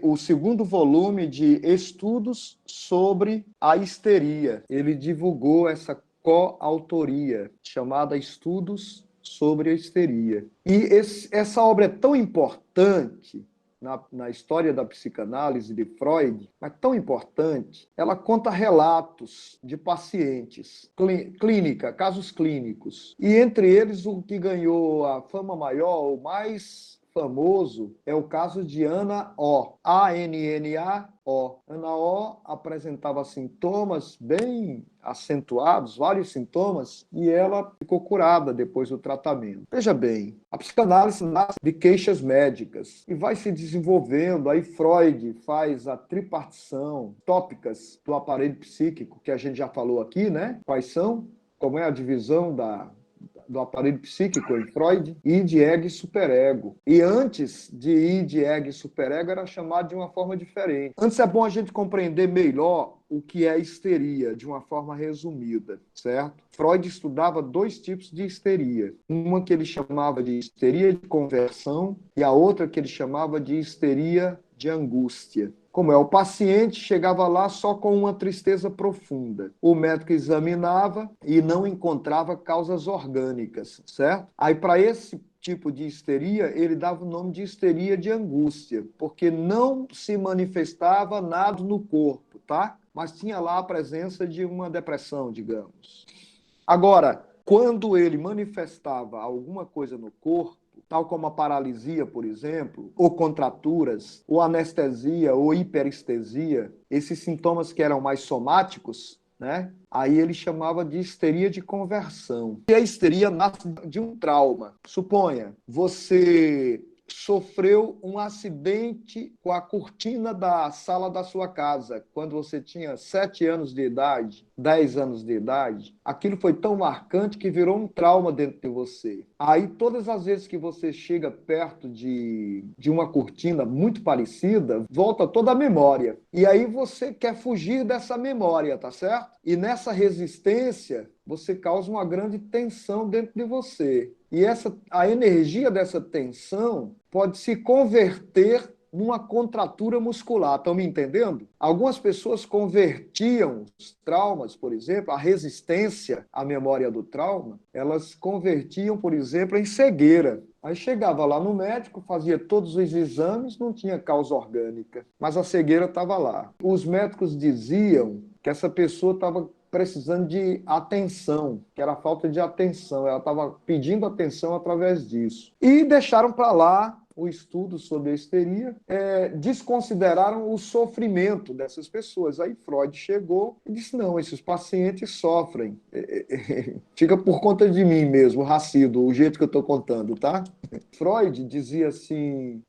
o segundo volume de estudos sobre a histeria. Ele divulgou essa coautoria, chamada Estudos sobre a Histeria. E essa obra é tão importante na história da psicanálise de Freud, mas tão importante, ela conta relatos de pacientes, casos clínicos. E entre eles, o que ganhou a fama maior, o mais famoso, é o caso de Ana O. A-N-N-A-O. Ana O apresentava sintomas bem acentuados, vários sintomas, e ela ficou curada depois do tratamento. Veja bem, a psicanálise nasce de queixas médicas e vai se desenvolvendo. Aí Freud faz a tripartição, tópicas do aparelho psíquico, que a gente já falou aqui, né? Quais são? Como é a divisão do aparelho psíquico em Freud? Id, ego e superego. E antes de id, ego e superego era chamado de uma forma diferente. Antes é bom a gente compreender melhor o que é histeria, de uma forma resumida, certo? Freud estudava dois tipos de histeria. Uma que ele chamava de histeria de conversão e a outra que ele chamava de histeria de angústia. Como é, o paciente chegava lá só com uma tristeza profunda. O médico examinava e não encontrava causas orgânicas, certo? Aí, para esse tipo de histeria, ele dava o nome de histeria de angústia, porque não se manifestava nada no corpo, tá? Mas tinha lá a presença de uma depressão, digamos. Agora, quando ele manifestava alguma coisa no corpo, tal como a paralisia, por exemplo, ou contraturas, ou anestesia, ou hiperestesia, esses sintomas que eram mais somáticos, né? Aí ele chamava de histeria de conversão. E a histeria nasce de um trauma. Suponha, você sofreu um acidente com a cortina da sala da sua casa, quando você tinha 7 anos de idade, 10 anos de idade. Aquilo foi tão marcante que virou um trauma dentro de você. Aí, todas as vezes que você chega perto de uma cortina muito parecida, volta toda a memória. E aí você quer fugir dessa memória, tá certo? E nessa resistência, você causa uma grande tensão dentro de você. E a energia dessa tensão pode se converter numa contratura muscular. Estão me entendendo? Algumas pessoas convertiam os traumas, por exemplo, a resistência à memória do trauma, elas convertiam, por exemplo, em cegueira. Aí chegava lá no médico, fazia todos os exames, não tinha causa orgânica, mas a cegueira estava lá. Os médicos diziam que essa pessoa estava precisando de atenção, que era falta de atenção, ela estava pedindo atenção através disso. E deixaram para lá o estudo sobre a histeria, desconsideraram o sofrimento dessas pessoas. Aí Freud chegou e disse, não, esses pacientes sofrem. Fica por conta de mim mesmo, Racido, o jeito que eu estou contando, tá? Freud dizia assim,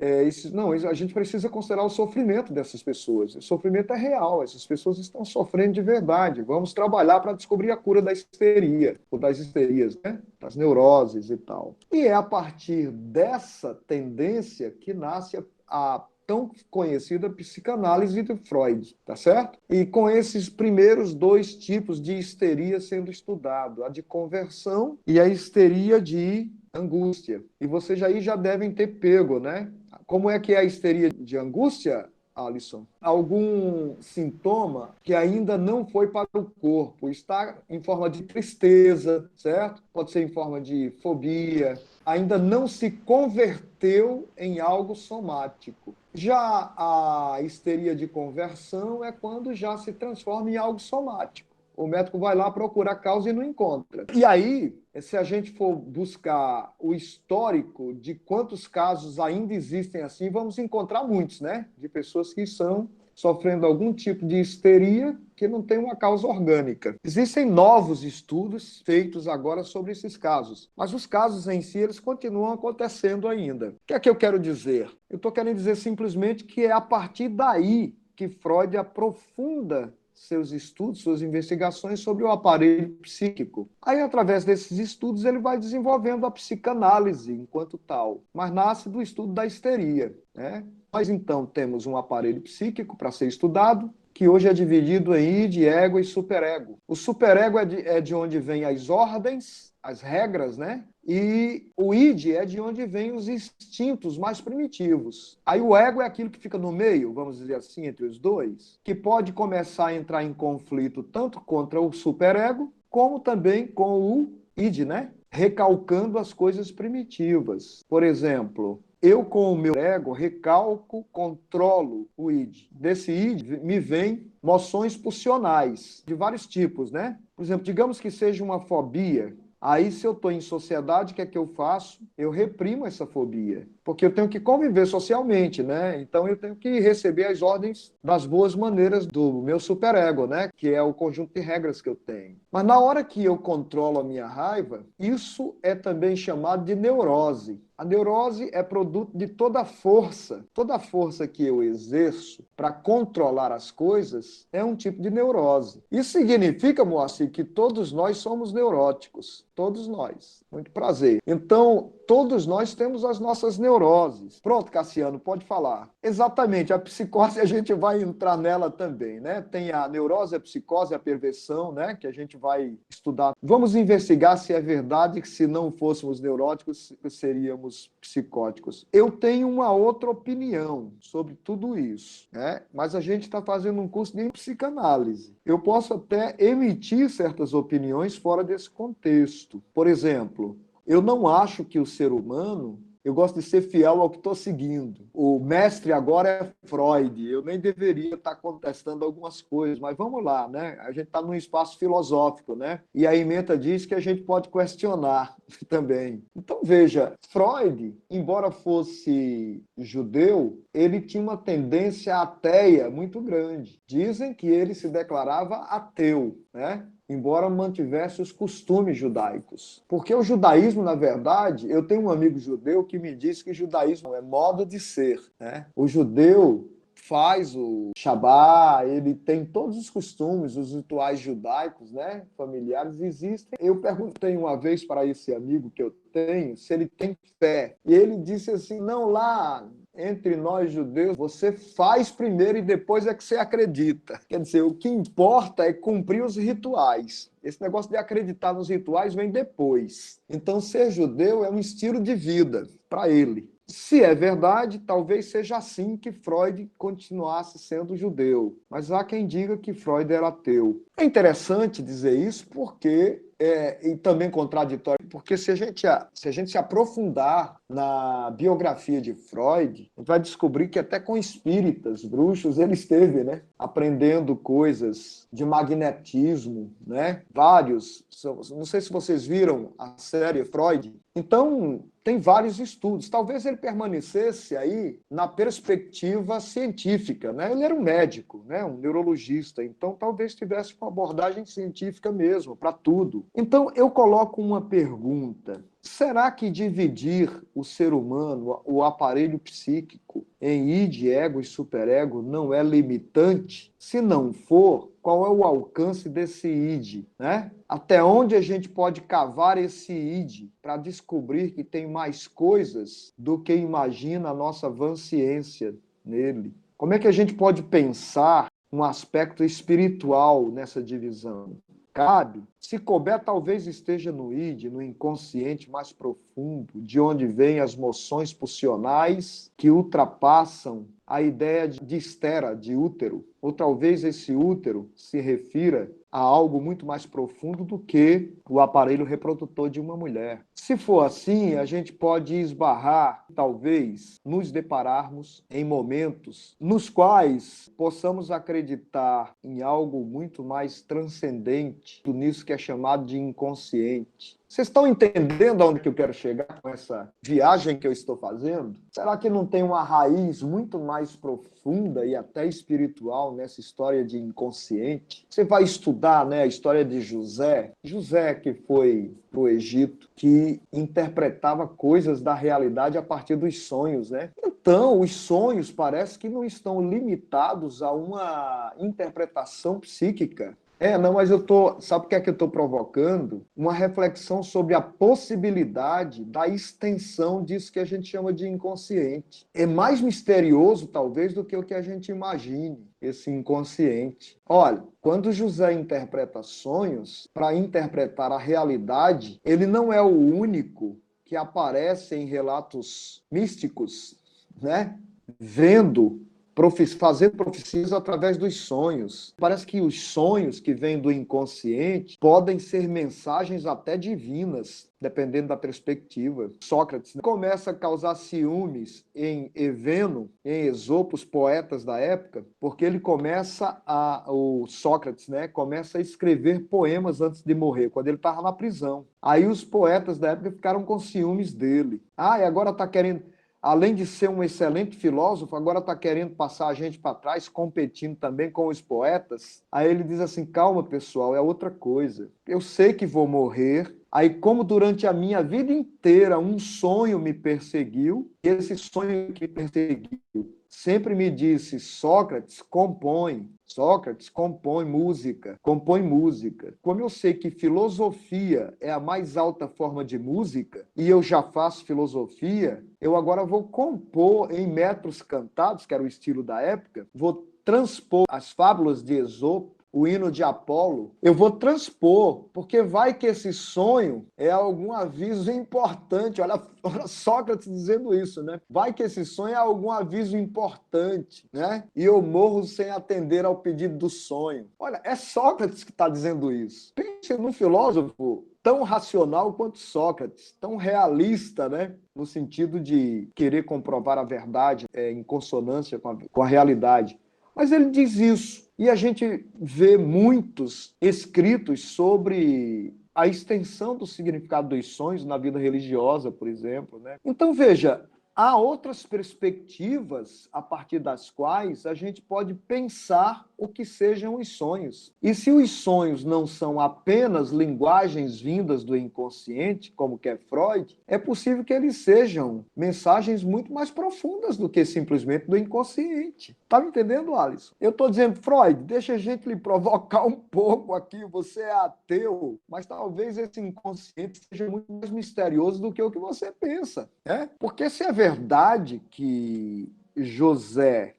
não, a gente precisa considerar o sofrimento dessas pessoas. O sofrimento é real, essas pessoas estão sofrendo de verdade. Vamos trabalhar para descobrir a cura da histeria, ou das histerias, né? Das neuroses e tal. E é a partir dessa tendência que nasce a tão conhecida psicanálise de Freud, tá certo? E com esses primeiros dois tipos de histeria sendo estudado, a de conversão e a histeria de angústia. E vocês já devem ter pego, né? Como é que é a histeria de angústia, Alisson? Algum sintoma que ainda não foi para o corpo, está em forma de tristeza, certo? Pode ser em forma de fobia, ainda não se converteu em algo somático. Já a histeria de conversão é quando já se transforma em algo somático. O médico vai lá procurar a causa e não encontra. E aí, se a gente for buscar o histórico de quantos casos ainda existem assim, vamos encontrar muitos, né? De pessoas que estão sofrendo algum tipo de histeria que não tem uma causa orgânica. Existem novos estudos feitos agora sobre esses casos, mas os casos em si, eles continuam acontecendo ainda. O que é que eu quero dizer? Eu estou querendo dizer simplesmente que é a partir daí que Freud aprofunda seus estudos, suas investigações sobre o aparelho psíquico. Aí, através desses estudos, ele vai desenvolvendo a psicanálise enquanto tal, mas nasce do estudo da histeria, né? Nós, então, temos um aparelho psíquico para ser estudado, que hoje é dividido em id, ego e superego. O superego é de onde vêm as ordens as regras, né? E o id é de onde vêm os instintos mais primitivos. Aí o ego é aquilo que fica no meio, vamos dizer assim, entre os dois, que pode começar a entrar em conflito tanto contra o superego, como também com o id, né? Recalcando as coisas primitivas. Por exemplo, eu com o meu ego recalco, controlo o id. Desse id me vem moções pulsionais, de vários tipos, né? Por exemplo, digamos que seja uma fobia. Aí, se eu estou em sociedade, o que é que eu faço? Eu reprimo essa fobia, porque eu tenho que conviver socialmente, né? Então, eu tenho que receber as ordens das boas maneiras do meu superego, né? Que é o conjunto de regras que eu tenho. Mas na hora que eu controlo a minha raiva, isso é também chamado de neurose. A neurose é produto de toda a força que eu exerço para controlar as coisas é um tipo de neurose. Isso significa, Moacir, que todos nós somos neuróticos. Todos nós. Muito prazer. Então, todos nós temos as nossas neuroses. Pronto, Cassiano, pode falar. Exatamente, a psicose a gente vai entrar nela também, né? Tem a neurose, a psicose, a perversão, né? Que a gente vai estudar. Vamos investigar se é verdade que se não fôssemos neuróticos, seríamos psicóticos. Eu tenho uma outra opinião sobre tudo isso, né? Mas a gente está fazendo um curso de psicanálise. Eu posso até emitir certas opiniões fora desse contexto. Por exemplo, eu não acho que o ser humano... Eu gosto de ser fiel ao que estou seguindo. O mestre agora é Freud. Eu nem deveria estar contestando algumas coisas, mas vamos lá, né? A gente está num espaço filosófico, né? E a ementa diz que a gente pode questionar também. Então, veja, Freud, embora fosse judeu, ele tinha uma tendência ateia muito grande. Dizem que ele se declarava ateu, né? Embora mantivesse os costumes judaicos. Porque o judaísmo, na verdade, eu tenho um amigo judeu que me disse que judaísmo é modo de ser, né? O judeu faz o Shabá, ele tem todos os costumes, os rituais judaicos, né? Familiares existem. Eu perguntei uma vez para esse amigo que eu tenho se ele tem fé. E ele disse assim, não, lá entre nós judeus, você faz primeiro e depois é que você acredita. Quer dizer, o que importa é cumprir os rituais. Esse negócio de acreditar nos rituais vem depois. Então, ser judeu é um estilo de vida para ele. Se é verdade, talvez seja assim que Freud continuasse sendo judeu. Mas há quem diga que Freud era ateu. É interessante dizer isso porque... e também contraditório, porque se a gente se aprofundar na biografia de Freud, a gente vai descobrir que até com espíritas, bruxos, ele esteve, né? Aprendendo coisas de magnetismo, né? Vários, não sei se vocês viram a série Freud. Então, tem vários estudos. Talvez ele permanecesse aí na perspectiva científica, né? Ele era um médico, né? Um neurologista, então talvez tivesse uma abordagem científica mesmo, para tudo. Então, eu coloco uma pergunta. Será que dividir o ser humano, o aparelho psíquico, em id, ego e superego não é limitante? Se não for, qual é o alcance desse id, né? Até onde a gente pode cavar esse id para descobrir que tem mais coisas do que imagina a nossa vã ciência nele? Como é que a gente pode pensar um aspecto espiritual nessa divisão? Cabe. Se couber, talvez esteja no id, no inconsciente mais profundo, de onde vêm as moções pulsionais que ultrapassam a ideia de estera, de útero. Ou talvez esse útero se refira a algo muito mais profundo do que o aparelho reprodutor de uma mulher. Se for assim, a gente pode esbarrar, talvez, nos depararmos em momentos nos quais possamos acreditar em algo muito mais transcendente, nisso que é chamado de inconsciente. Vocês estão entendendo aonde que eu quero chegar com essa viagem que eu estou fazendo? Será que não tem uma raiz muito mais profunda e até espiritual nessa história de inconsciente? Você vai estudar, né, a história de José. José que foi para o Egito, que interpretava coisas da realidade a partir dos sonhos, né? Então, os sonhos parece que não estão limitados a uma interpretação psíquica. Não, mas sabe o que é que eu estou provocando? Uma reflexão sobre a possibilidade da extensão disso que a gente chama de inconsciente. É mais misterioso, talvez, do que o que a gente imagine, esse inconsciente. Olha, quando José interpreta sonhos, para interpretar a realidade, ele não é o único que aparece em relatos místicos, né? Vendo fazer profecias através dos sonhos. Parece que os sonhos que vêm do inconsciente podem ser mensagens até divinas, dependendo da perspectiva. Sócrates começa a causar ciúmes em Eveno, em Esopo, os poetas da época, porque o Sócrates, né, começa a escrever poemas antes de morrer, quando ele estava na prisão. Aí os poetas da época ficaram com ciúmes dele. E agora está querendo, além de ser um excelente filósofo, agora está querendo passar a gente para trás, competindo também com os poetas. Aí ele diz assim: calma, pessoal, é outra coisa. Eu sei que vou morrer. Aí, como durante a minha vida inteira um sonho me perseguiu, esse sonho que me perseguiu sempre me disse: Sócrates, compõe. Sócrates, compõe música, compõe música. Como eu sei que filosofia é a mais alta forma de música, e eu já faço filosofia, eu agora vou compor em metros cantados, que era o estilo da época, vou transpor as fábulas de Esopo, o hino de Apolo, eu vou transpor, porque vai que esse sonho é algum aviso importante. Olha Sócrates dizendo isso, né? Vai que esse sonho é algum aviso importante, né? E eu morro sem atender ao pedido do sonho. Olha, é Sócrates que está dizendo isso. Pense num filósofo tão racional quanto Sócrates, tão realista, né? No sentido de querer comprovar a verdade em consonância com a realidade. Mas ele diz isso. E a gente vê muitos escritos sobre a extensão do significado dos sonhos na vida religiosa, por exemplo, né? Então, veja, há outras perspectivas a partir das quais a gente pode pensar o que sejam os sonhos. E se os sonhos não são apenas linguagens vindas do inconsciente, como quer Freud, é possível que eles sejam mensagens muito mais profundas do que simplesmente do inconsciente. Tá me entendendo, Alisson? Eu estou dizendo: Freud, deixa a gente lhe provocar um pouco aqui, você é ateu, mas talvez esse inconsciente seja muito mais misterioso do que o que você pensa, né? Porque se é verdade que José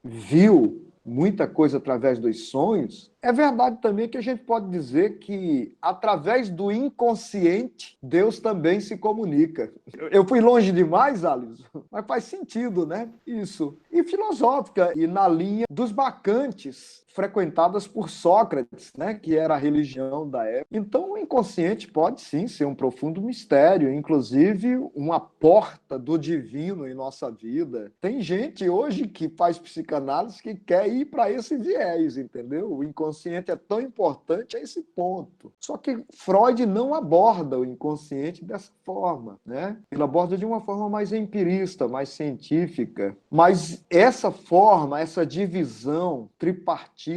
viu muita coisa através dos sonhos, é verdade também que a gente pode dizer que, através do inconsciente, Deus também se comunica. Eu fui longe demais, Alisson, mas faz sentido, né? Isso. E filosófica, e na linha dos bacantes, frequentadas por Sócrates, né? Que era a religião da época. Então, o inconsciente pode sim ser um profundo mistério, inclusive uma porta do divino em nossa vida. Tem gente hoje que faz psicanálise que quer ir para esse viés, entendeu? O inconsciente é tão importante a esse ponto. Só que Freud não aborda o inconsciente dessa forma, né? Ele aborda de uma forma mais empirista, mais científica. Mas essa forma, essa divisão tripartida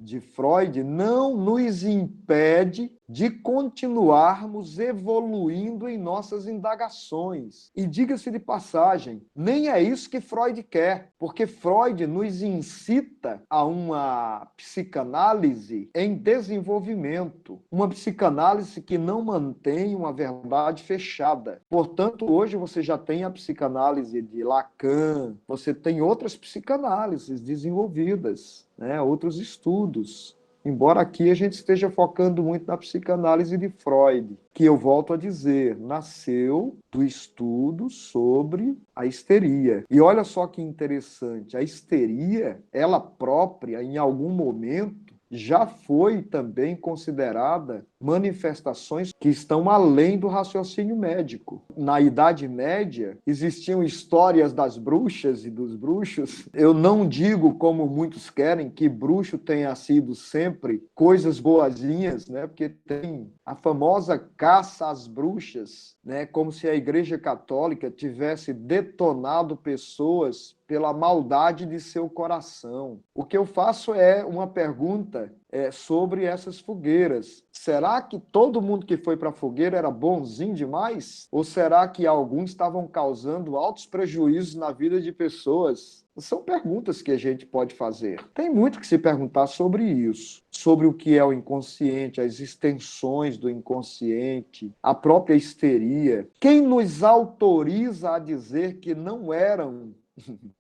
de Freud não nos impede de continuarmos evoluindo em nossas indagações. E diga-se de passagem, nem é isso que Freud quer, porque Freud nos incita a uma psicanálise em desenvolvimento, uma psicanálise que não mantém uma verdade fechada. Portanto, hoje você já tem a psicanálise de Lacan, você tem outras psicanálises desenvolvidas, né? Outros estudos. Embora aqui a gente esteja focando muito na psicanálise de Freud, que eu volto a dizer, nasceu do estudo sobre a histeria. E olha só que interessante, a histeria, ela própria, em algum momento, já foi também considerada manifestações que estão além do raciocínio médico. Na Idade Média, existiam histórias das bruxas e dos bruxos. Eu não digo, como muitos querem, que bruxo tenha sido sempre coisas boazinhas, né? Porque tem a famosa caça às bruxas, né? Como se a Igreja Católica tivesse detonado pessoas pela maldade de seu coração. O que eu faço é uma pergunta sobre essas fogueiras. Será que todo mundo que foi para a fogueira era bonzinho demais? Ou será que alguns estavam causando altos prejuízos na vida de pessoas? São perguntas que a gente pode fazer. Tem muito que se perguntar sobre isso, sobre o que é o inconsciente, as extensões do inconsciente, a própria histeria. Quem nos autoriza a dizer que não eram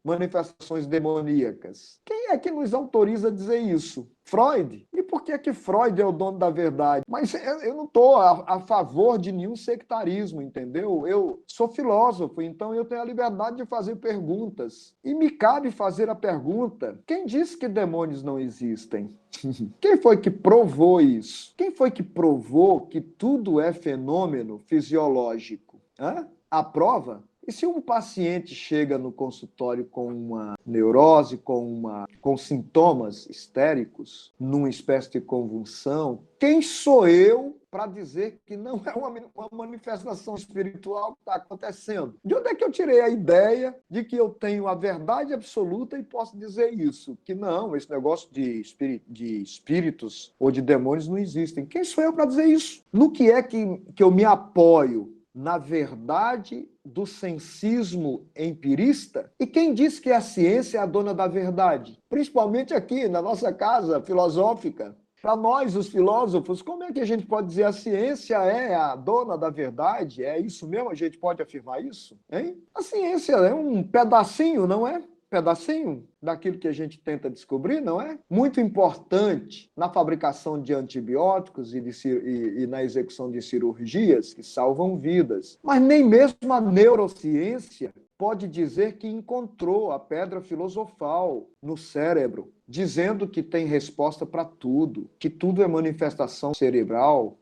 manifestações demoníacas? Quem é que nos autoriza a dizer isso? Freud? E por que que Freud é o dono da verdade? Mas eu não estou a favor de nenhum sectarismo, entendeu? Eu sou filósofo, então eu tenho a liberdade de fazer perguntas. E me cabe fazer a pergunta: quem disse que demônios não existem? Quem foi que provou isso? Quem foi que provou que tudo é fenômeno fisiológico? Hã? A prova? E se um paciente chega no consultório com uma neurose, com sintomas histéricos, numa espécie de convulsão, quem sou eu para dizer que não é uma manifestação espiritual que está acontecendo? De onde é que eu tirei a ideia de que eu tenho a verdade absoluta e posso dizer isso? Que não, esse negócio de espíritos ou de demônios não existem. Quem sou eu para dizer isso? No que é que eu me apoio? Na verdade do sensismo empirista? E quem diz que a ciência é a dona da verdade? Principalmente aqui, na nossa casa filosófica. Para nós, os filósofos, como é que a gente pode dizer a ciência é a dona da verdade? É isso mesmo? A gente pode afirmar isso? Hein? A ciência é um pedacinho, não é? Pedacinho daquilo que a gente tenta descobrir, não é? Muito importante na fabricação de antibióticos e na execução de cirurgias que salvam vidas. Mas nem mesmo a neurociência pode dizer que encontrou a pedra filosofal no cérebro, dizendo que tem resposta para tudo, que tudo é manifestação cerebral.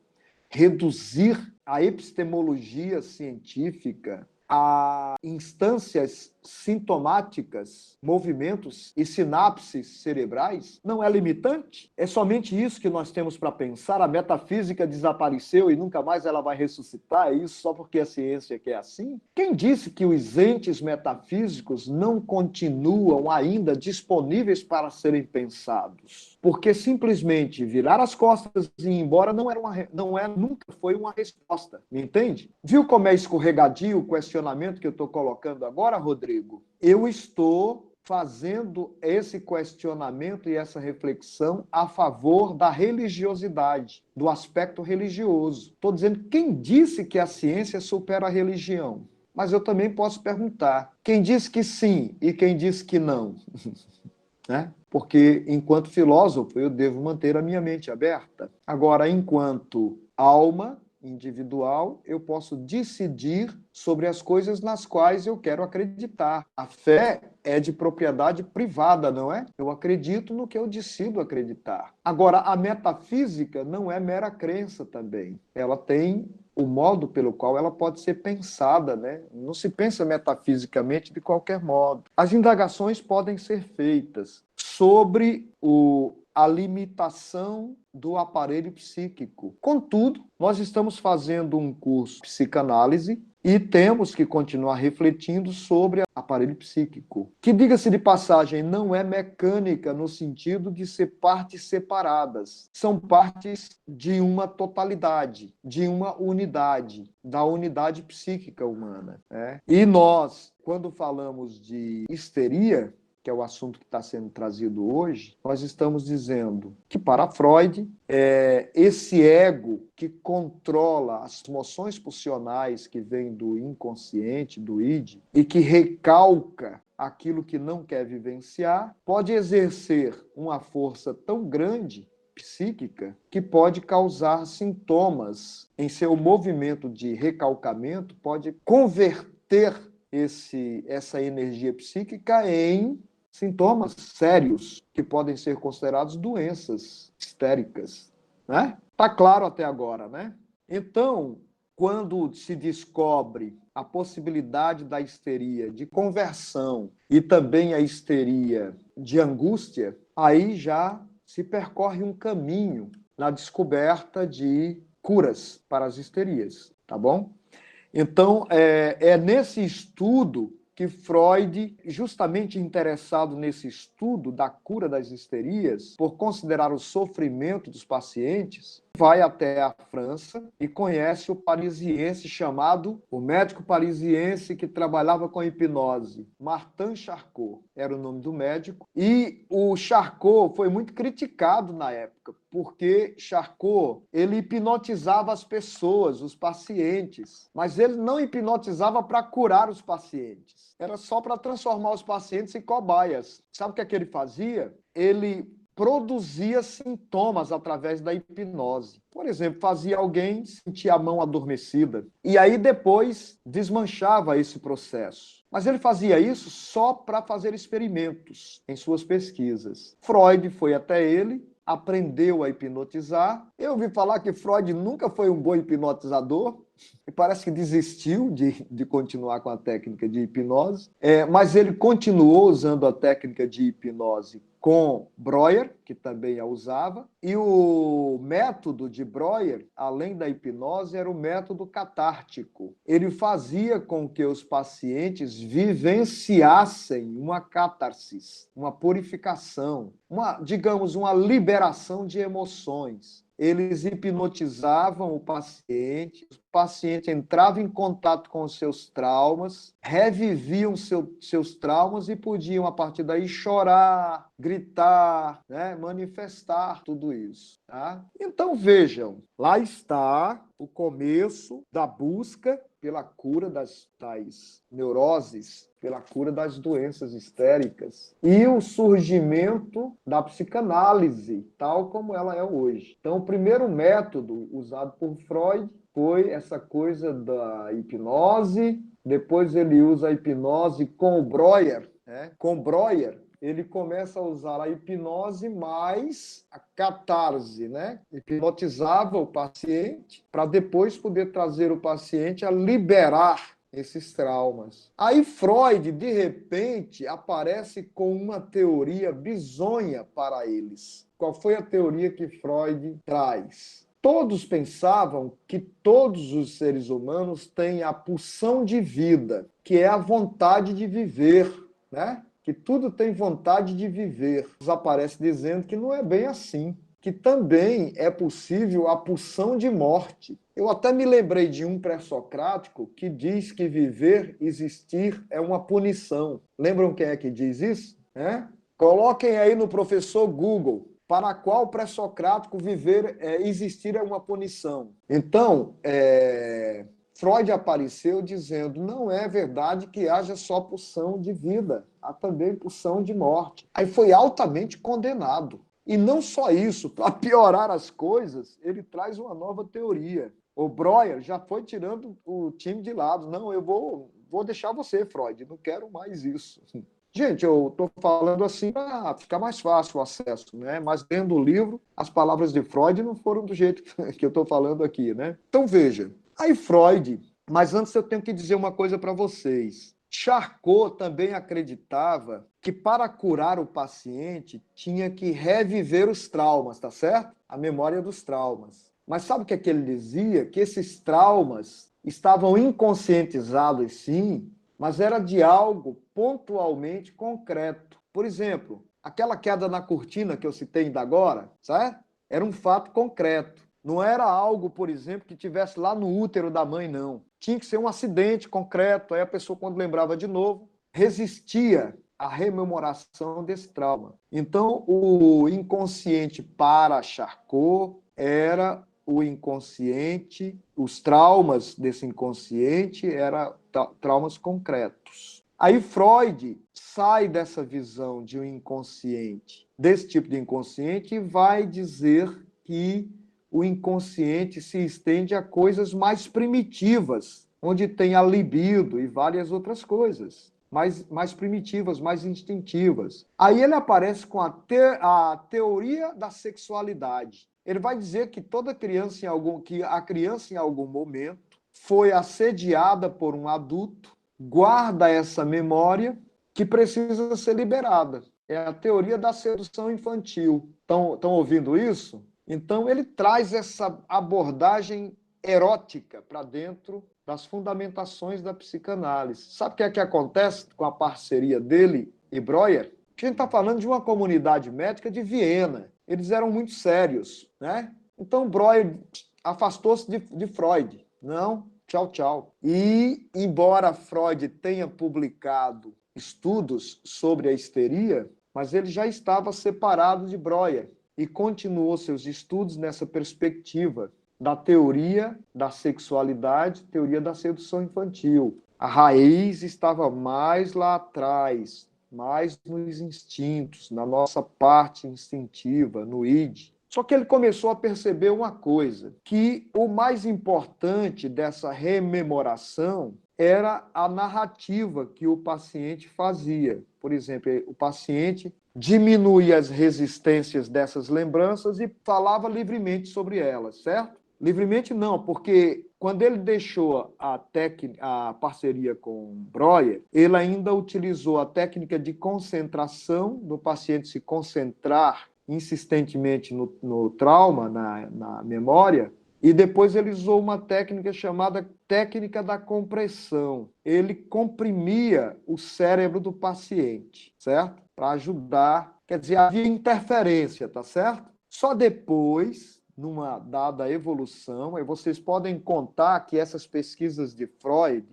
Reduzir a epistemologia científica a instâncias sintomáticas, movimentos e sinapses cerebrais, não é limitante? É somente isso que nós temos para pensar? A metafísica desapareceu e nunca mais ela vai ressuscitar? É isso só porque a ciência quer assim? Quem disse que os entes metafísicos não continuam ainda disponíveis para serem pensados? Porque simplesmente virar as costas e ir embora nunca foi uma resposta, me entende? Viu como é escorregadio o questionamento que eu estou colocando agora, Rodrigo? Eu estou fazendo esse questionamento e essa reflexão a favor da religiosidade, do aspecto religioso. Estou dizendo, quem disse que a ciência supera a religião? Mas eu também posso perguntar, quem disse que sim e quem disse que não? Né? Porque, enquanto filósofo, eu devo manter a minha mente aberta. Agora, enquanto alma individual, eu posso decidir sobre as coisas nas quais eu quero acreditar. A fé é de propriedade privada, não é? Eu acredito no que eu decido acreditar. Agora, a metafísica não é mera crença também. Ela tem o modo pelo qual ela pode ser pensada, né? Não se pensa metafisicamente de qualquer modo. As indagações podem ser feitas sobre a limitação do aparelho psíquico. Contudo, nós estamos fazendo um curso de psicanálise e temos que continuar refletindo sobre o aparelho psíquico, que, diga-se de passagem, não é mecânica no sentido de ser partes separadas. São partes de uma totalidade, de uma unidade, da unidade psíquica humana, né? E nós, quando falamos de histeria, que é o assunto que está sendo trazido hoje, nós estamos dizendo que, para Freud, esse ego que controla as emoções pulsionais que vêm do inconsciente, do id, e que recalca aquilo que não quer vivenciar, pode exercer uma força tão grande psíquica que pode causar sintomas em seu movimento de recalcamento, pode converter essa energia psíquica em sintomas sérios que podem ser considerados doenças histéricas, né? Tá claro até agora, né? Então, quando se descobre a possibilidade da histeria de conversão e também a histeria de angústia, aí já se percorre um caminho na descoberta de curas para as histerias, tá bom? Então, é nesse estudo que Freud, justamente interessado nesse estudo da cura das histerias, por considerar o sofrimento dos pacientes, vai até a França e conhece o parisiense chamado, o médico parisiense que trabalhava com hipnose, Martin Charcot, era o nome do médico. E o Charcot foi muito criticado na época, porque Charcot, ele hipnotizava as pessoas, os pacientes, mas ele não hipnotizava para curar os pacientes. Era só para transformar os pacientes em cobaias. Sabe o que é que ele fazia? Ele produzia sintomas através da hipnose. Por exemplo, fazia alguém sentir a mão adormecida. E aí depois desmanchava esse processo. Mas ele fazia isso só para fazer experimentos em suas pesquisas. Freud foi até ele, aprendeu a hipnotizar. Eu ouvi falar que Freud nunca foi um bom hipnotizador, e parece que desistiu de continuar com a técnica de hipnose, mas ele continuou usando a técnica de hipnose com Breuer, que também a usava, e o método de Breuer, além da hipnose, era o método catártico. Ele fazia com que os pacientes vivenciassem uma catarsis, uma purificação, digamos, uma liberação de emoções. Eles hipnotizavam o paciente entrava em contato com os seus traumas, reviviam seus traumas e podiam, a partir daí, chorar, gritar, né, manifestar tudo isso. Tá? Então, vejam, lá está o começo da busca pela cura das tais neuroses, pela cura das doenças histéricas e o surgimento da psicanálise, tal como ela é hoje. Então, o primeiro método usado por Freud foi essa coisa da hipnose, depois ele usa a hipnose com o Breuer, né? Com Breuer, ele começa a usar a hipnose mais a catarse, né? Hipnotizava o paciente para depois poder trazer o paciente a liberar esses traumas. Aí Freud, de repente, aparece com uma teoria bizonha para eles. Qual foi a teoria que Freud traz? Todos pensavam que todos os seres humanos têm a pulsão de vida, que é a vontade de viver, né? Que tudo tem vontade de viver. Aparece dizendo que não é bem assim, que também é possível a pulsão de morte. Eu até me lembrei de um pré-socrático que diz que viver, existir é uma punição. Lembram quem é que diz isso? Coloquem aí no professor Google, para qual pré-socrático viver, existir é uma punição. Então, Freud apareceu dizendo, não é verdade que haja só pulsão de vida, há também pulsão de morte. Aí foi altamente condenado. E não só isso, para piorar as coisas, ele traz uma nova teoria. O Breuer já foi tirando o time de lado. Não, eu vou deixar você, Freud, não quero mais isso. Gente, eu estou falando assim para ficar mais fácil o acesso, né? Mas lendo o livro, as palavras de Freud não foram do jeito que eu estou falando aqui, né? Então, veja, aí Freud, mas antes eu tenho que dizer uma coisa para vocês. Charcot também acreditava que para curar o paciente tinha que reviver os traumas, tá certo? A memória dos traumas. Mas sabe o que é que ele dizia? Que esses traumas estavam inconscientizados, sim, mas era de algo pontualmente concreto. Por exemplo, aquela queda na cortina que eu citei ainda agora, certo? Era um fato concreto. Não era algo, por exemplo, que tivesse lá no útero da mãe, não. Tinha que ser um acidente concreto. Aí a pessoa, quando lembrava de novo, resistia à rememoração desse trauma. Então, o inconsciente para Charcot era o inconsciente, os traumas desse inconsciente eram traumas concretos. Aí Freud sai dessa visão de um inconsciente, desse tipo de inconsciente, e vai dizer que o inconsciente se estende a coisas mais primitivas, onde tem a libido e várias outras coisas, mais primitivas, mais instintivas. Aí ele aparece com a teoria da sexualidade. Ele vai dizer que toda criança, que a criança em algum momento foi assediada por um adulto, guarda essa memória que precisa ser liberada. É a teoria da sedução infantil. Estão ouvindo isso? Então, ele traz essa abordagem erótica para dentro das fundamentações da psicanálise. Sabe o que é que acontece com a parceria dele e Breuer? A gente está falando de uma comunidade médica de Viena. Eles eram muito sérios, né? Então, Breuer afastou-se de Freud. Não, tchau, tchau. E, embora Freud tenha publicado estudos sobre a histeria, mas ele já estava separado de Breuer e continuou seus estudos nessa perspectiva da teoria da sexualidade, teoria da sedução infantil. A raiz estava mais lá atrás, mais nos instintos, na nossa parte instintiva, no id. Só que ele começou a perceber uma coisa, que o mais importante dessa rememoração era a narrativa que o paciente fazia. Por exemplo, o paciente diminuía as resistências dessas lembranças e falava livremente sobre elas, certo? Livremente não, porque quando ele deixou a parceria com Breuer, ele ainda utilizou a técnica de concentração, do paciente se concentrar insistentemente no trauma, na memória, e depois ele usou uma técnica chamada técnica da compressão. Ele comprimia o cérebro do paciente, certo? Para ajudar, quer dizer, havia interferência, tá certo? Só depois, numa dada evolução, e vocês podem contar que essas pesquisas de Freud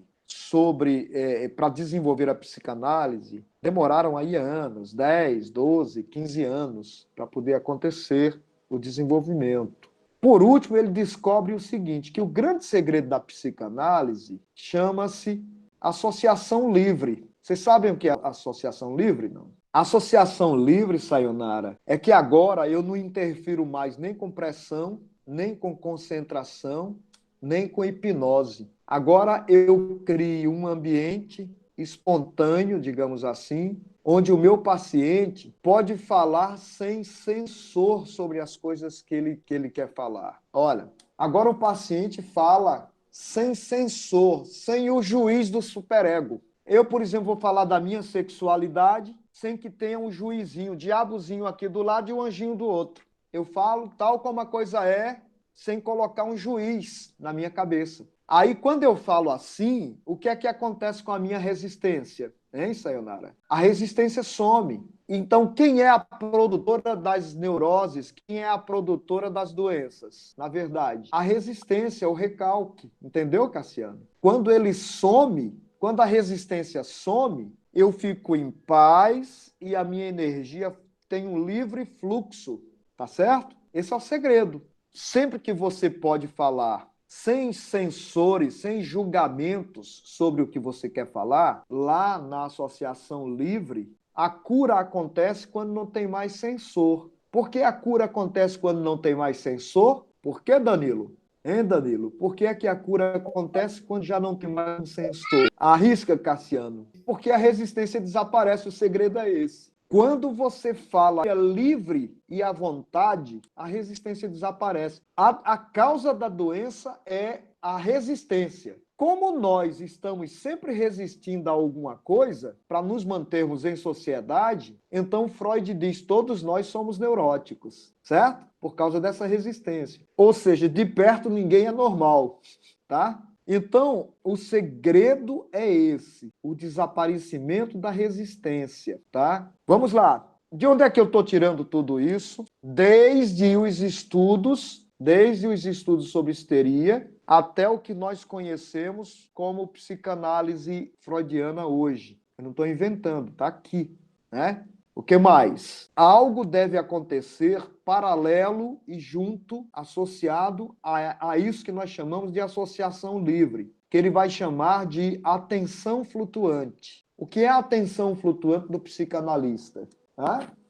para desenvolver a psicanálise demoraram aí anos, 10, 12, 15 anos para poder acontecer o desenvolvimento. Por último, ele descobre o seguinte, que o grande segredo da psicanálise chama-se associação livre. Vocês sabem o que é associação livre? Não. Associação livre, Sayonara, é que agora eu não interfiro mais nem com pressão, nem com concentração, nem com hipnose. Agora eu crio um ambiente espontâneo, digamos assim, onde o meu paciente pode falar sem censor sobre as coisas que ele quer falar. Olha, agora o paciente fala sem censor, sem o juiz do superego. Eu, por exemplo, vou falar da minha sexualidade sem que tenha um juizinho, um diabozinho aqui do lado e um anjinho do outro. Eu falo tal como a coisa é, sem colocar um juiz na minha cabeça. Aí, quando eu falo assim, o que é que acontece com a minha resistência? Hein, Sayonara? A resistência some. Então, quem é a produtora das neuroses? Quem é a produtora das doenças? Na verdade, a resistência, o recalque. Entendeu, Cassiano? Quando ele some, quando a resistência some, eu fico em paz e a minha energia tem um livre fluxo. Tá certo? Esse é o segredo. Sempre que você pode falar sem censores, sem julgamentos sobre o que você quer falar, lá na associação livre, a cura acontece quando não tem mais censor. Por que a cura acontece quando não tem mais censor? Por que, Danilo? Hein, Danilo? Por que é que a cura acontece quando já não tem mais um censor? Arrisca, Cassiano. Porque a resistência desaparece, o segredo é esse. Quando você fala livre e à vontade, a resistência desaparece. A causa da doença é a resistência. Como nós estamos sempre resistindo a alguma coisa para nos mantermos em sociedade, então Freud diz: todos nós somos neuróticos, certo? Por causa dessa resistência. Ou seja, de perto ninguém é normal, tá? Então, o segredo é esse, o desaparecimento da resistência, tá? Vamos lá. De onde é que eu estou tirando tudo isso? Desde os estudos sobre histeria, até o que nós conhecemos como psicanálise freudiana hoje. Eu não estou inventando, está aqui, né? O que mais? Algo deve acontecer paralelo e junto, associado a isso que nós chamamos de associação livre, que ele vai chamar de atenção flutuante. O que é a atenção flutuante do psicanalista?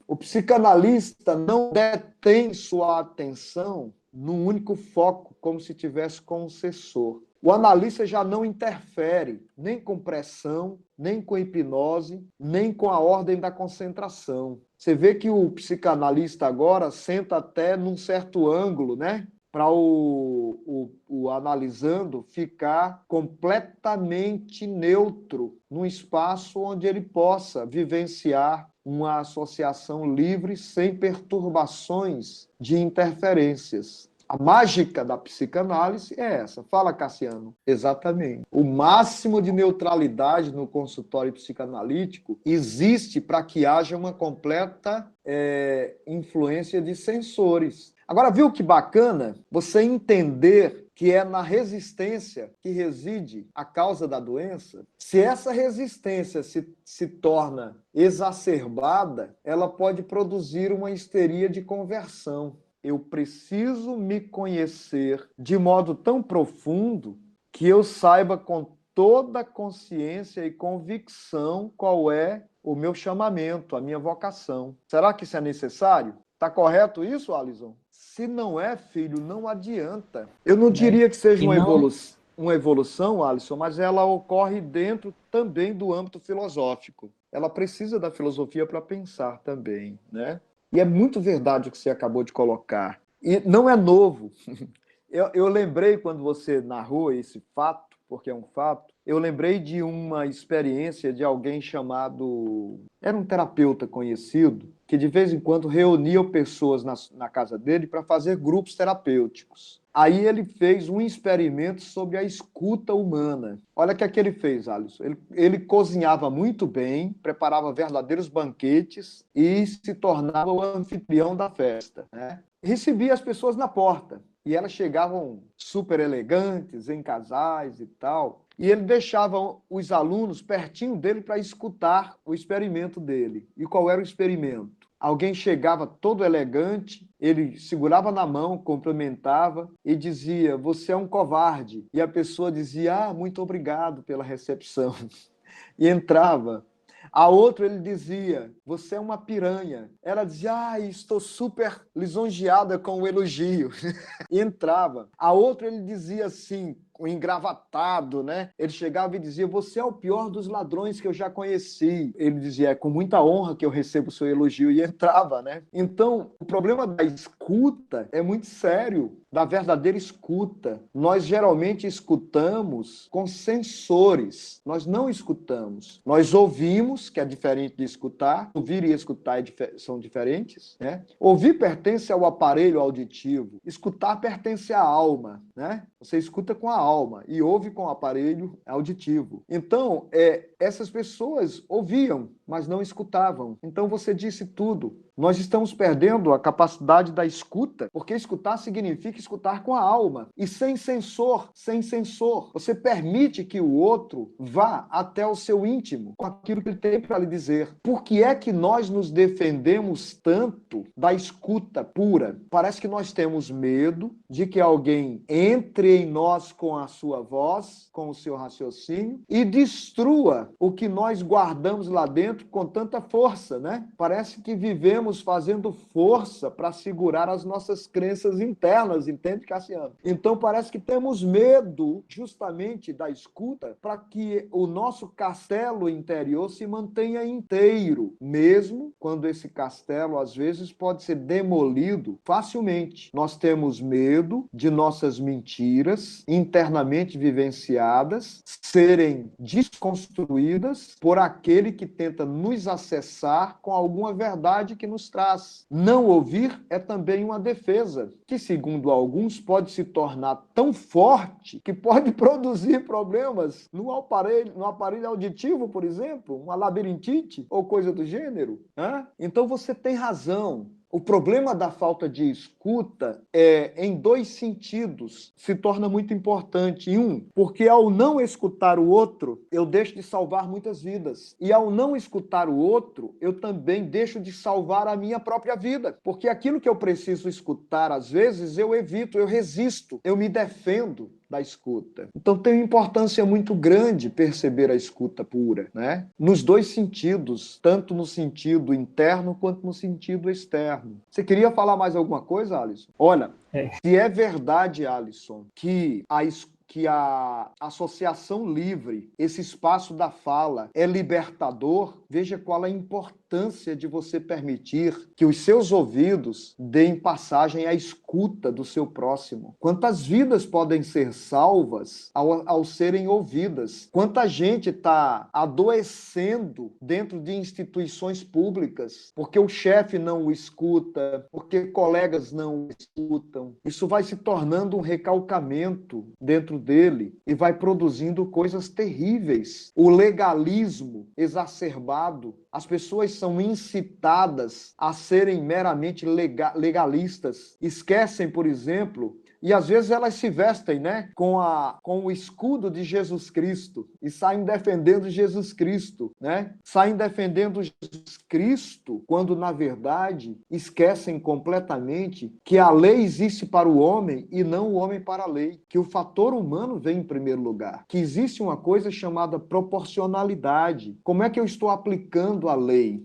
O psicanalista não detém sua atenção num único foco, como se tivesse com um sensor. O analista já não interfere nem com pressão, nem com hipnose, nem com a ordem da concentração. Você vê que o psicanalista agora senta até num certo ângulo, né? Para o analisando ficar completamente neutro, num espaço onde ele possa vivenciar uma associação livre, sem perturbações de interferências. A mágica da psicanálise é essa. Fala, Cassiano. Exatamente. O máximo de neutralidade no consultório psicanalítico existe para que haja uma completa influência de sensores. Agora, viu que bacana você entender que é na resistência que reside a causa da doença? Se essa resistência se torna exacerbada, ela pode produzir uma histeria de conversão. Eu preciso me conhecer de modo tão profundo que eu saiba com toda consciência e convicção qual é o meu chamamento, a minha vocação. Será que isso é necessário? Está correto isso, Alisson? Se não é, filho, não adianta. Eu não né? diria que seja E não, uma evolução, Alisson, mas ela ocorre dentro também do âmbito filosófico. Ela precisa da filosofia para pensar também, né? E é muito verdade o que você acabou de colocar. E não é novo. Eu lembrei quando você narrou esse fato, porque é um fato, eu lembrei de uma experiência de alguém chamado. Era um terapeuta conhecido, que de vez em quando reunia pessoas na casa dele para fazer grupos terapêuticos. Aí ele fez um experimento sobre a escuta humana. Olha o que é que ele fez, Alisson. Ele cozinhava muito bem, preparava verdadeiros banquetes e se tornava o anfitrião da festa, né? Recebia as pessoas na porta. E elas chegavam super elegantes, em casais e tal. E ele deixava os alunos pertinho dele para escutar o experimento dele. E qual era o experimento? Alguém chegava todo elegante, ele segurava na mão, cumprimentava e dizia: "Você é um covarde". E a pessoa dizia: "Ah, muito obrigado pela recepção". E entrava. A outra ele dizia: "Você é uma piranha". Ela dizia: "Ah, estou super lisonjeada com o elogio". E entrava. A outra ele dizia assim, o engravatado, né? Ele chegava e dizia: "Você é o pior dos ladrões que eu já conheci". Ele dizia: "É com muita honra que eu recebo o seu elogio", e entrava, né? Então, o problema da escuta é muito sério, da verdadeira escuta. Nós geralmente escutamos com sensores, nós não escutamos. Nós ouvimos, que é diferente de escutar. Ouvir e escutar são diferentes, né? Ouvir pertence ao aparelho auditivo, escutar pertence à alma, né? Você escuta com a alma e ouve com o aparelho auditivo. Então, essas pessoas ouviam, mas não escutavam. Então, você disse tudo. Nós estamos perdendo a capacidade da escuta, porque escutar significa escutar com a alma. E sem sensor, você permite que o outro vá até o seu íntimo com aquilo que ele tem para lhe dizer. Por que é que nós nos defendemos tanto da escuta pura? Parece que nós temos medo de que alguém entre em nós com a sua voz, com o seu raciocínio e destrua o que nós guardamos lá dentro com tanta força, né? Parece que vivemos fazendo força para segurar as nossas crenças internas, entende, Cassiano? Então parece que temos medo justamente da escuta para que o nosso castelo interior se mantenha inteiro, mesmo quando esse castelo às vezes pode ser demolido facilmente. Nós temos medo de nossas mentiras internamente vivenciadas serem desconstruídas por aquele que tenta nos acessar com alguma verdade que nos traz. Não ouvir é também uma defesa, que, segundo alguns, pode se tornar tão forte que pode produzir problemas no aparelho auditivo, por exemplo, uma labirintite ou coisa do gênero. Né? Então você tem razão. O problema da falta de escuta em dois sentidos, se torna muito importante. Porque ao não escutar o outro, eu deixo de salvar muitas vidas. E ao não escutar o outro, eu também deixo de salvar a minha própria vida. Porque aquilo que eu preciso escutar, às vezes, eu evito, eu resisto, eu me defendo da escuta. Então tem uma importância muito grande perceber a escuta pura, né? Nos dois sentidos, tanto no sentido interno quanto no sentido externo. Você queria falar mais alguma coisa, Alisson? Olha, se é verdade, Alisson, que a associação livre, esse espaço da fala, é libertador, veja qual a importância de você permitir que os seus ouvidos deem passagem à escuta do seu próximo. Quantas vidas podem ser salvas ao serem ouvidas? Quanta gente está adoecendo dentro de instituições públicas porque o chefe não o escuta, porque colegas não o escutam. Isso vai se tornando um recalcamento dentro dele e vai produzindo coisas terríveis. O legalismo exacerbado as pessoas são incitadas a serem meramente legalistas. Esquecem, por exemplo, e às vezes elas se vestem, né, com o escudo de Jesus Cristo e saem defendendo Jesus Cristo, né? Saem defendendo Jesus Cristo quando, na verdade, esquecem completamente que a lei existe para o homem e não o homem para a lei, que o fator humano vem em primeiro lugar, que existe uma coisa chamada proporcionalidade. Como é que eu estou aplicando a lei?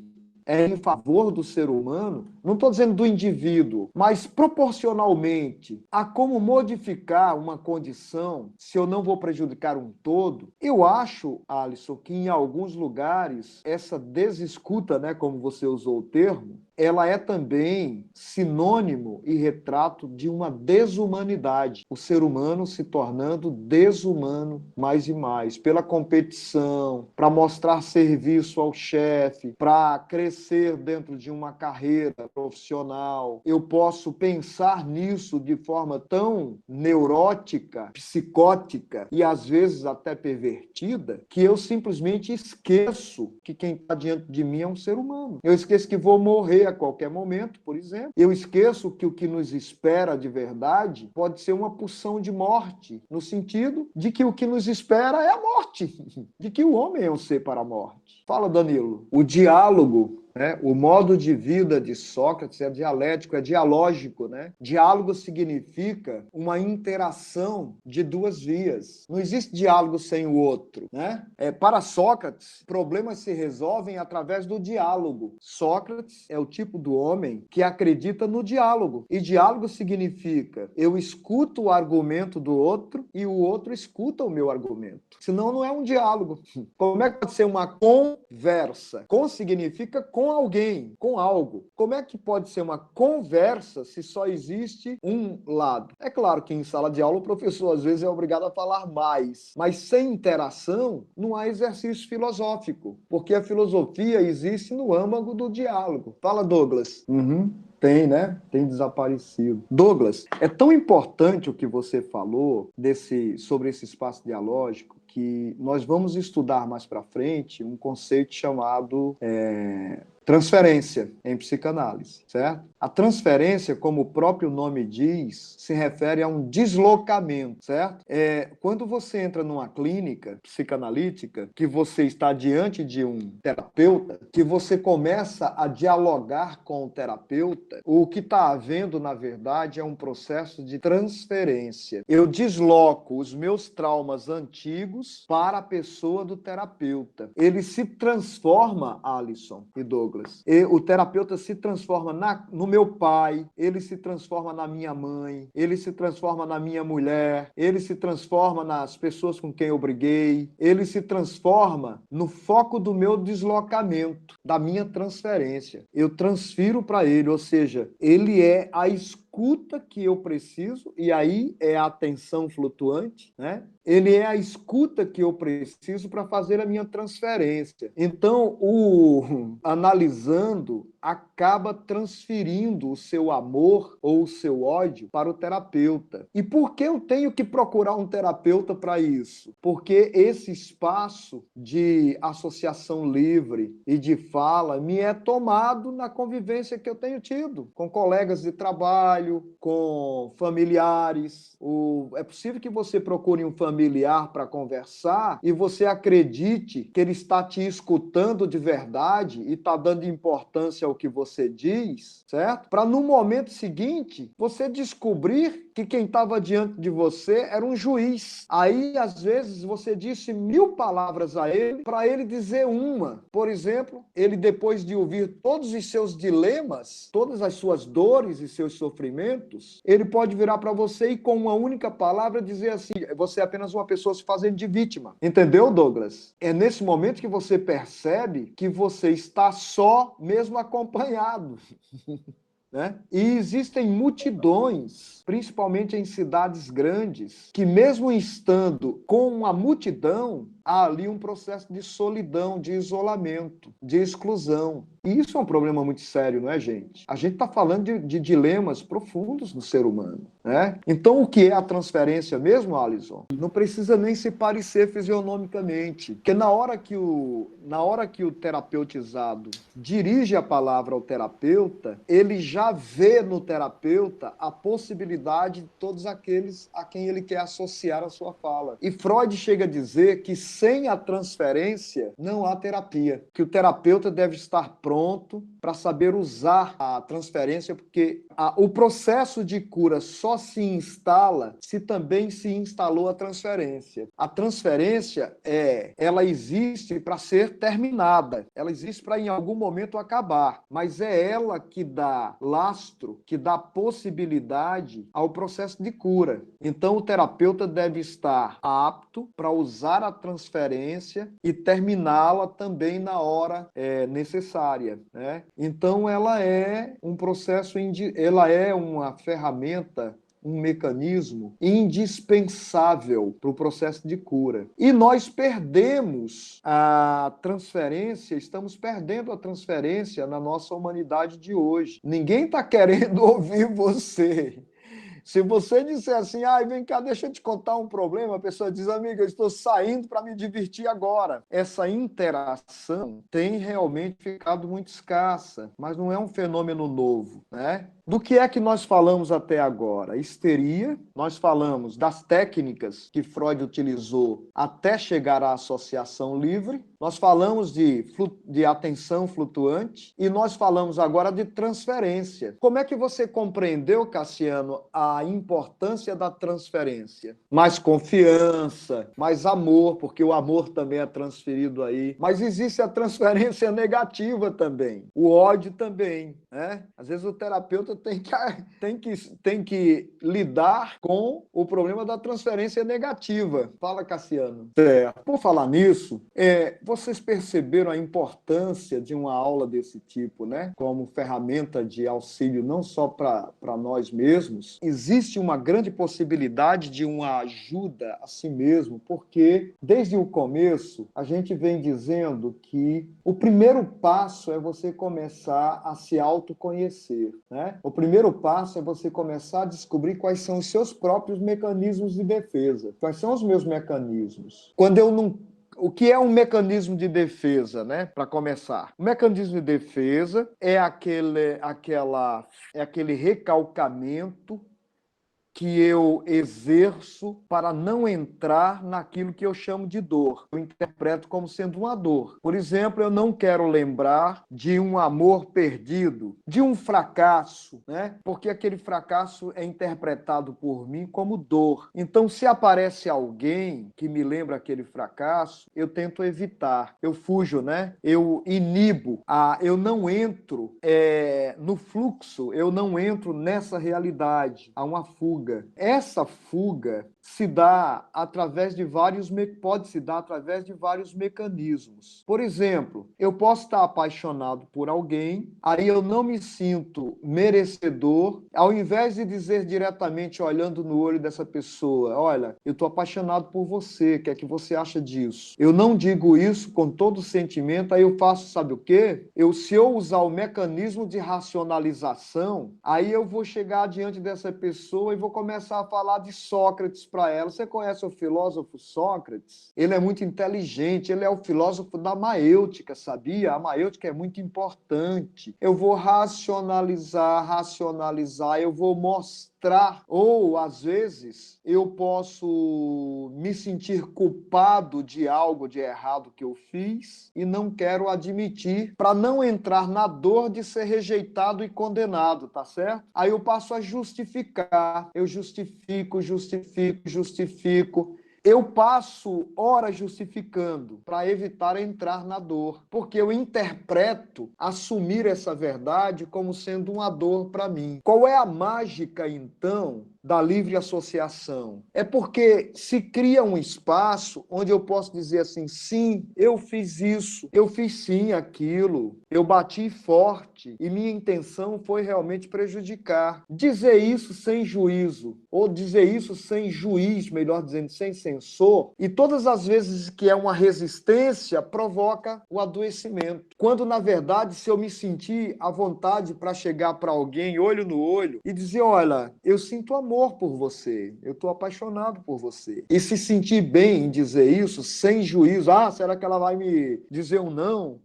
É em favor do ser humano, não estou dizendo do indivíduo, mas proporcionalmente a como modificar uma condição, se eu não vou prejudicar um todo. Eu acho, Alisson, que em alguns lugares essa desescuta, né, como você usou o termo, ela é também sinônimo e retrato de uma desumanidade. O ser humano se tornando desumano mais e mais, pela competição, para mostrar serviço ao chefe, para crescer dentro de uma carreira profissional. Eu posso pensar nisso de forma tão neurótica, psicótica e às vezes até pervertida, que eu simplesmente esqueço que quem está diante de mim é um ser humano. Eu esqueço que vou morrer a qualquer momento, por exemplo. Eu esqueço que o que nos espera de verdade pode ser uma pulsão de morte, no sentido de que o que nos espera é a morte, de que o homem é um ser para a morte. Fala, Danilo. O diálogo, né? O modo de vida de Sócrates é dialético, é dialógico, né? Diálogo significa uma interação de duas vias. Não existe diálogo sem o outro, né? Para Sócrates, problemas se resolvem através do diálogo. Sócrates é o tipo do homem que acredita no diálogo. E diálogo significa eu escuto o argumento do outro e o outro escuta o meu argumento. Senão não é um diálogo. Como é que pode ser uma conversa? Com significa com alguém, com algo. Como é que pode ser uma conversa se só existe um lado? É claro que em sala de aula o professor às vezes é obrigado a falar mais, mas sem interação não há exercício filosófico, porque a filosofia existe no âmago do diálogo. Fala, Douglas. Tem, né? Tem desaparecido. Douglas, é tão importante o que você falou sobre esse espaço dialógico que nós vamos estudar mais para frente um conceito chamado transferência em psicanálise, certo? A transferência, como o próprio nome diz, se refere a um deslocamento, certo? Quando você entra numa clínica psicanalítica, que você está diante de um terapeuta, que você começa a dialogar com o terapeuta, o que está havendo, na verdade, é um processo de transferência. Eu desloco os meus traumas antigos para a pessoa do terapeuta. Ele se transforma, Alisson e Douglas. O terapeuta se transforma no meu pai, ele se transforma na minha mãe, ele se transforma na minha mulher, ele se transforma nas pessoas com quem eu briguei, ele se transforma no foco do meu deslocamento, da minha transferência. Eu transfiro para ele, ou seja, ele é a escuta que eu preciso, e aí é a atenção flutuante, né? Ele é a escuta que eu preciso para fazer a minha transferência. Então, o analisando acaba transferindo o seu amor ou o seu ódio para o terapeuta. E por que eu tenho que procurar um terapeuta para isso? Porque esse espaço de associação livre e de fala me é tomado na convivência que eu tenho tido com colegas de trabalho, com familiares. É possível que você procure um familiar para conversar e você acredite que ele está te escutando de verdade e está dando importância ao que você diz, certo? Para no momento seguinte você descobrir que quem estava diante de você era um juiz. Aí, às vezes, você disse 1000 palavras a ele para ele dizer uma. Por exemplo, ele, depois de ouvir todos os seus dilemas, todas as suas dores e seus sofrimentos, ele pode virar para você e com uma única palavra dizer assim, você é apenas uma pessoa se fazendo de vítima. Entendeu, Douglas? É nesse momento que você percebe que você está só, mesmo acompanhado. Né? E existem multidões, principalmente em cidades grandes, que mesmo estando com uma multidão, há ali um processo de solidão, de isolamento, de exclusão. E isso é um problema muito sério, não é, gente? A gente está falando de dilemas profundos no ser humano, né? Então, o que é a transferência mesmo, Alisson? Não precisa nem se parecer fisionomicamente, porque na hora que o terapeutizado dirige a palavra ao terapeuta, ele já vê no terapeuta a possibilidade de todos aqueles a quem ele quer associar a sua fala. E Freud chega a dizer que sem a transferência não há terapia, que o terapeuta deve estar pronto para saber usar a transferência, porque o processo de cura só se instala se também se instalou a transferência. A transferência ela existe para ser terminada, ela existe para em algum momento acabar, mas é ela que dá lastro, que dá possibilidade ao processo de cura. Então o terapeuta deve estar apto para usar a transferência e terminá-la também na hora necessária, né? Então ela é um processo, ela é uma ferramenta, um mecanismo indispensável para o processo de cura. E nós perdemos a transferência, estamos perdendo a transferência na nossa humanidade de hoje. Ninguém está querendo ouvir você. Se você disser assim, vem cá, deixa eu te contar um problema, a pessoa diz, amiga, eu estou saindo para me divertir agora. Essa interação tem realmente ficado muito escassa, mas não é um fenômeno novo, né? Do que é que nós falamos até agora? Histeria, nós falamos das técnicas que Freud utilizou até chegar à associação livre, nós falamos de atenção flutuante e nós falamos agora de transferência. Como é que você compreendeu, Cassiano, a importância da transferência? Mais confiança, mais amor, porque o amor também é transferido aí. Mas existe a transferência negativa também, o ódio também, né? Às vezes o terapeuta tem que lidar com o problema da transferência negativa. Fala, Cassiano. Por falar nisso, vocês perceberam a importância de uma aula desse tipo, né? Como ferramenta de auxílio não só para nós mesmos. Existe uma grande possibilidade de uma ajuda a si mesmo, porque desde o começo a gente vem dizendo que o primeiro passo é você começar a se autoconhecer, né? O primeiro passo é você começar a descobrir quais são os seus próprios mecanismos de defesa. Quais são os meus mecanismos? O que é um mecanismo de defesa, né? Para começar. O mecanismo de defesa é aquele recalcamento que eu exerço para não entrar naquilo que eu chamo de dor. Eu interpreto como sendo uma dor. Por exemplo, eu não quero lembrar de um amor perdido, de um fracasso, né? Porque aquele fracasso é interpretado por mim como dor. Então, se aparece alguém que me lembra aquele fracasso, eu tento evitar, eu fujo, né? Eu inibo, eu não entro no fluxo, eu não entro nessa realidade. Há uma fuga. Essa fuga pode se dar através de vários mecanismos. Por exemplo, eu posso estar apaixonado por alguém, aí eu não me sinto merecedor, ao invés de dizer diretamente, olhando no olho dessa pessoa, olha, eu estou apaixonado por você, o que é que você acha disso? Eu não digo isso com todo sentimento, aí eu faço, sabe o quê? Se eu usar o mecanismo de racionalização, aí eu vou chegar diante dessa pessoa e vou começar a falar de Sócrates para ela. Você conhece o filósofo Sócrates? Ele é muito inteligente, ele é o filósofo da maêutica, sabia? A maêutica é muito importante. Eu vou racionalizar, eu vou mostrar, ou às vezes eu posso me sentir culpado de algo de errado que eu fiz e não quero admitir para não entrar na dor de ser rejeitado e condenado, tá certo? Aí eu passo a justificar, eu justifico. Eu passo horas justificando para evitar entrar na dor, porque eu interpreto assumir essa verdade como sendo uma dor para mim. Qual é a mágica, então, da livre associação? É porque se cria um espaço onde eu posso dizer assim, sim, eu fiz isso, eu fiz sim aquilo, eu bati forte e minha intenção foi realmente prejudicar. Dizer isso sem juízo, ou dizer isso sem juiz, melhor dizendo, sem censor, e todas as vezes que é uma resistência, provoca o adoecimento. Quando, na verdade, se eu me sentir à vontade para chegar para alguém, olho no olho, e dizer, olha, eu sinto amor por você, eu estou apaixonado por você. E se sentir bem em dizer isso, sem juízo, será que ela vai me dizer um não?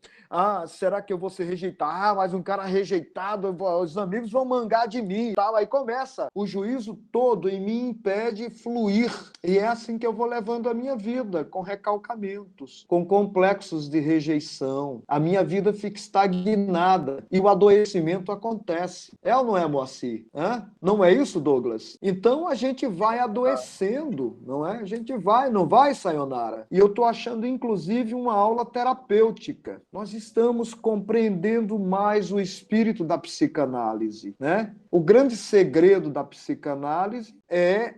Será que eu vou ser rejeitado? Mas um cara rejeitado, os amigos vão mangar de mim. Tal. Aí começa. O juízo todo em mim impede fluir. E é assim que eu vou levando a minha vida, com recalcamentos, com complexos de rejeição. A minha vida fica estagnada e o adoecimento acontece. É ou não é, Moacir? Não é isso, Douglas? Então a gente vai adoecendo, não é? A gente vai, não vai, Sayonara? E eu estou achando, inclusive, uma aula terapêutica. Nós estamos compreendendo mais o espírito da psicanálise, né? O grande segredo da psicanálise é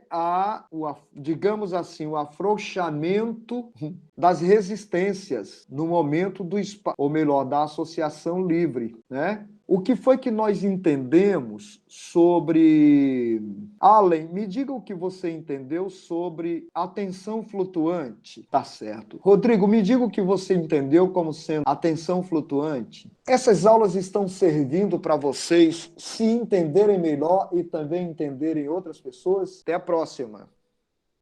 digamos assim, o afrouxamento das resistências no momento do espaço, ou melhor, da associação livre, né? O que foi que nós entendemos sobre... Allen, me diga o que você entendeu sobre atenção flutuante. Tá certo. Rodrigo, me diga o que você entendeu como sendo atenção flutuante. Essas aulas estão servindo para vocês se entenderem melhor e também entenderem outras pessoas? Até a próxima.